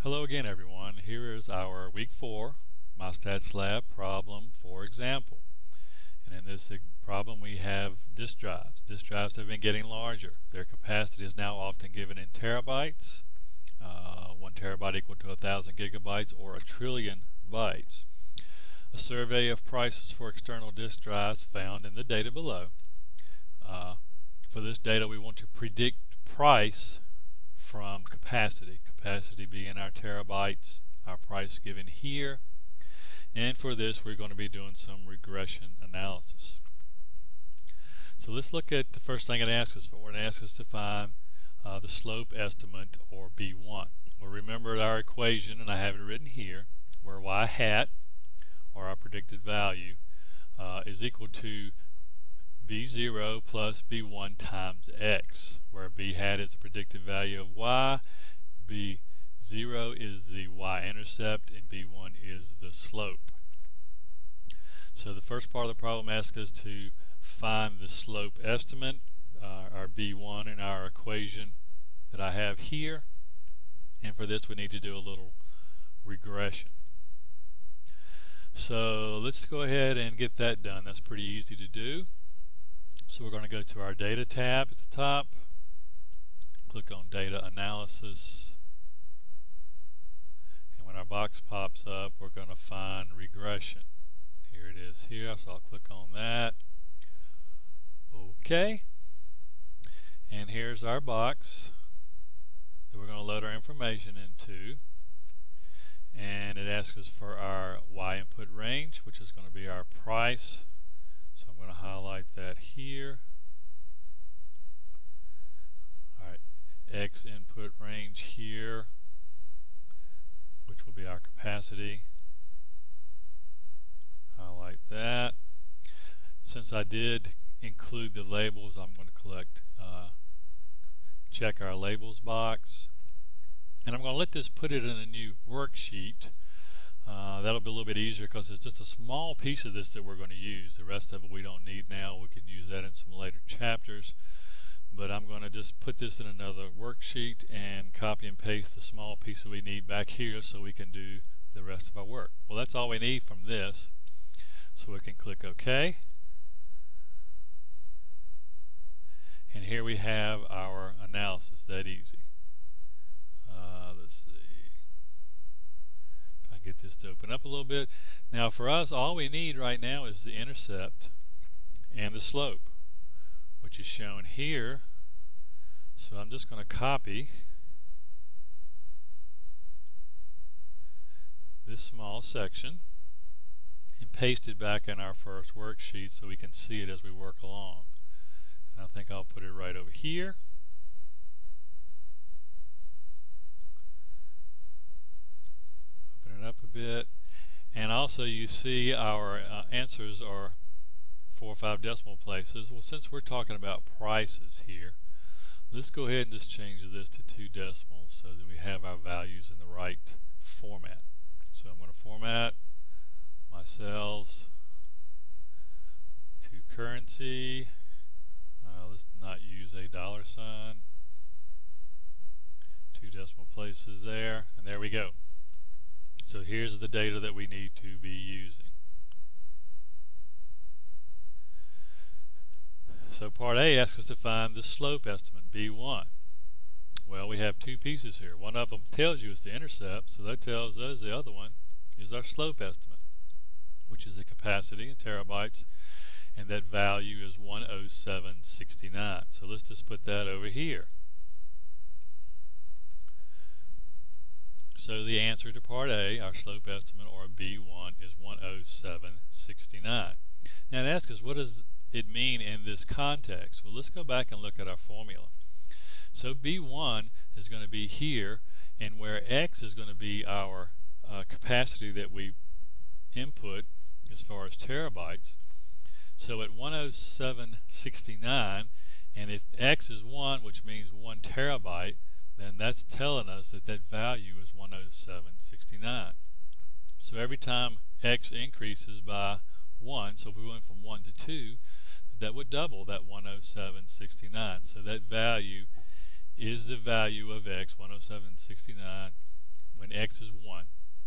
Hello again, everyone. Here is our week 4 MyStatsLab problem for example. And in this problem we have disk drives. Disk drives have been getting larger. Their capacity is now often given in terabytes. 1 terabyte equal to 1,000 gigabytes or 1,000,000,000,000 bytes. A survey of prices for external disk drives found in the data below. For this data we want to predict price from capacity being our terabytes, our price given here, and for this we're going to be doing some regression analysis. So let's look at the first thing it asks us for. It asks us to find the slope estimate, or B1. Well, remember our equation, and I have it written here, where y hat, or our predicted value, is equal to B0 plus B1 times x, where B hat is the predicted value of y, B0 is the y-intercept, and B1 is the slope. So the first part of the problem asks us to find the slope estimate, our B1 in our equation that I have here, and for this we need to do a little regression. So let's go ahead and get that done. That's pretty easy to do. So we're going to go to our Data tab at the top, click on Data Analysis, and when our box pops up we're going to find Regression. Here it is here, so I'll click on that. OK, and here's our box that we're going to load our information into, and it asks us for our Y input range, which is going to be our price. So I'm going to highlight that here. Alright, X input range here, which will be our capacity. Highlight that. Since I did include the labels, I'm going to check our labels box. And I'm going to put it in a new worksheet. That'll be a little bit easier because it's just a small piece of this that we're going to use. The rest of it we don't need now. We can use that in some later chapters. But I'm going to just put this in another worksheet and copy and paste the small piece that we need back here so we can do the rest of our work. Well, that's all we need from this. So we can click OK. And here we have our analysis. That easy. Let's see. Get this to open up a little bit. Now for us, all we need right now is the intercept and the slope, which is shown here. So I'm just going to copy this small section and paste it back in our first worksheet so we can see it as we work along. And I think I'll put it right over here. Up a bit, and also you see our answers are 4 or 5 decimal places. Well, since we're talking about prices here, let's go ahead and just change this to 2 decimals so that we have our values in the right format. So I'm going to format my cells to currency. Let's not use a $. 2 decimal places there, and there we go. So here's the data that we need to be using. So part A asks us to find the slope estimate, B1. Well, we have 2 pieces here. One of them tells you it's the intercept, so that tells us the other one is our slope estimate, which is the capacity in terabytes, and that value is 10769. So let's just put that over here. So the answer to part A, our slope estimate, or B1, is 10769. Now it asks us, what does it mean in this context? Well, let's go back and look at our formula. So B1 is going to be here, and where X is going to be our capacity that we input as far as terabytes. So at 10769, and if X is 1, which means 1 terabyte, then that's telling us that that value is 10769. So every time X increases by 1, so if we went from 1 to 2, that would double that 10769. So that value is the value of X, 10769, when x is 1,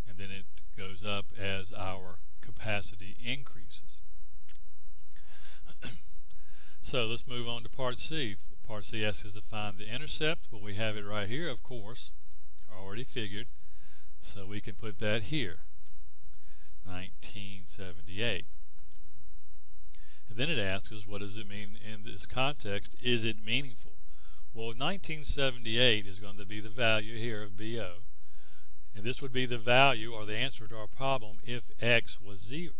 and then it goes up as our capacity increases. So let's move on to part C. Part C asks us to find the intercept. Well, we have it right here, of course, already figured, so we can put that here, 1978. And then it asks us, what does it mean in this context? Is it meaningful? Well, 1978 is going to be the value here of BO. And this would be the value or the answer to our problem if x was 0.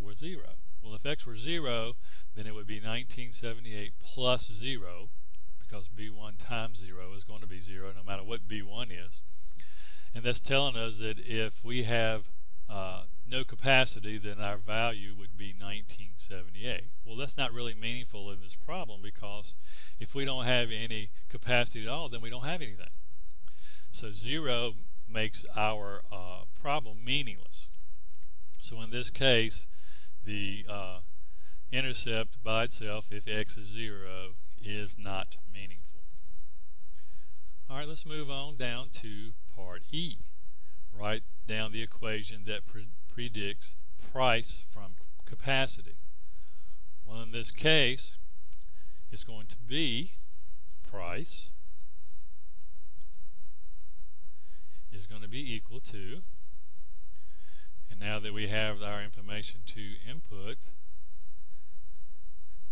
Well, if x were 0, then it would be 1978 plus 0, because B1 times 0 is going to be 0 no matter what B1 is. And that's telling us that if we have no capacity, then our value would be 1978. Well, that's not really meaningful in this problem, because if we don't have any capacity at all, then we don't have anything. So 0 makes our problem meaningless. So in this case, the intercept by itself, if x is 0, is not meaningful. Alright, let's move on down to part E. Write down the equation that predicts price from capacity. Well, in this case, it's going to be price is going to be equal to, and now that we have our information to input,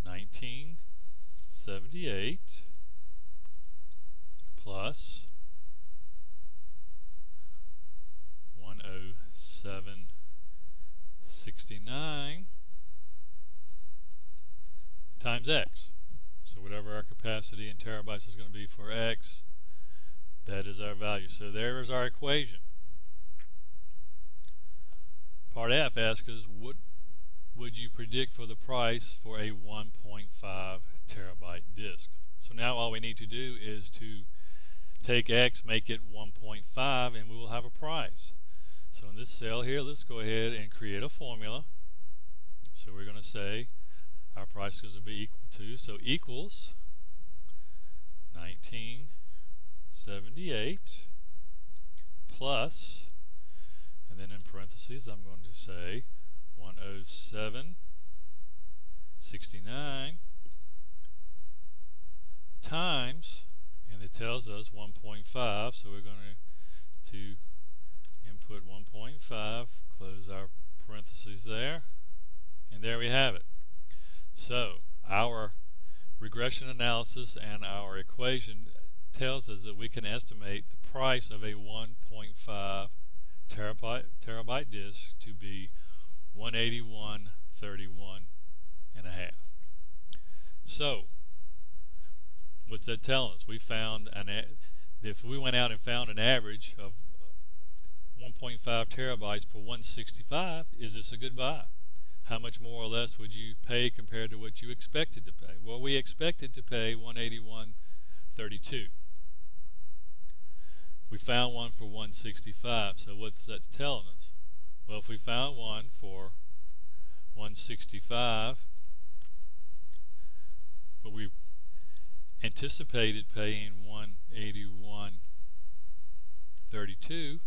1978 plus 107.69 times x. So whatever our capacity in terabytes is going to be for x, that is our value. So there is our equation. Part F asks us, what would you predict for the price for a 1.5 terabyte disk? So now all we need to do is to take x, make it 1.5, and we will have a price. So in this cell here, let's go ahead and create a formula. So we're going to say our price is going to be equal to, so equals 1978 plus, and then in parentheses I'm going to say 107.69 times, and it tells us 1.5, so we're going to input 1.5, close our parentheses there, and there we have it. So our regression analysis and our equation tells us that we can estimate the price of a 1.5 terabyte disk to be $181.31.5. So what's that telling us? We found if we went out and found an average of 1.5 terabytes for $165, is this a good buy? How much more or less would you pay compared to what you expected to pay? Well, we expected to pay $181.32. We found one for $165, so what's that telling us? Well, if we found one for $165, but we anticipated paying $181.32,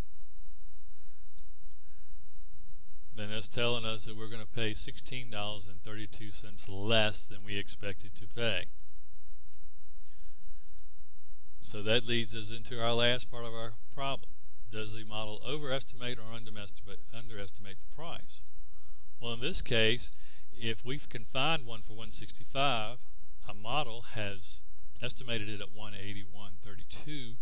then that's telling us that we're going to pay $16.32 less than we expected to pay. So that leads us into our last part of our problem. Does the model overestimate or underestimate the price? Well, in this case, if we can find one for $165, a model has estimated it at $181.32,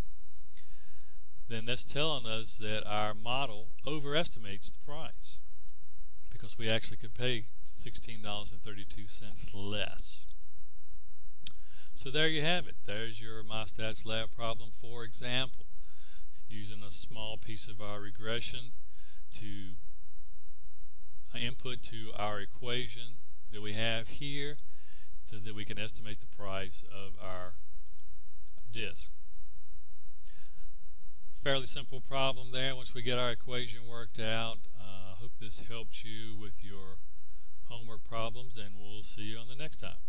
then that's telling us that our model overestimates the price, because we actually could pay $16.32 less. So there you have it. There's your MyStatsLab problem for example, using a small piece of our regression to input to our equation that we have here so that we can estimate the price of our disk. Fairly simple problem there once we get our equation worked out. I hope this helps you with your homework problems, and we'll see you on the next time.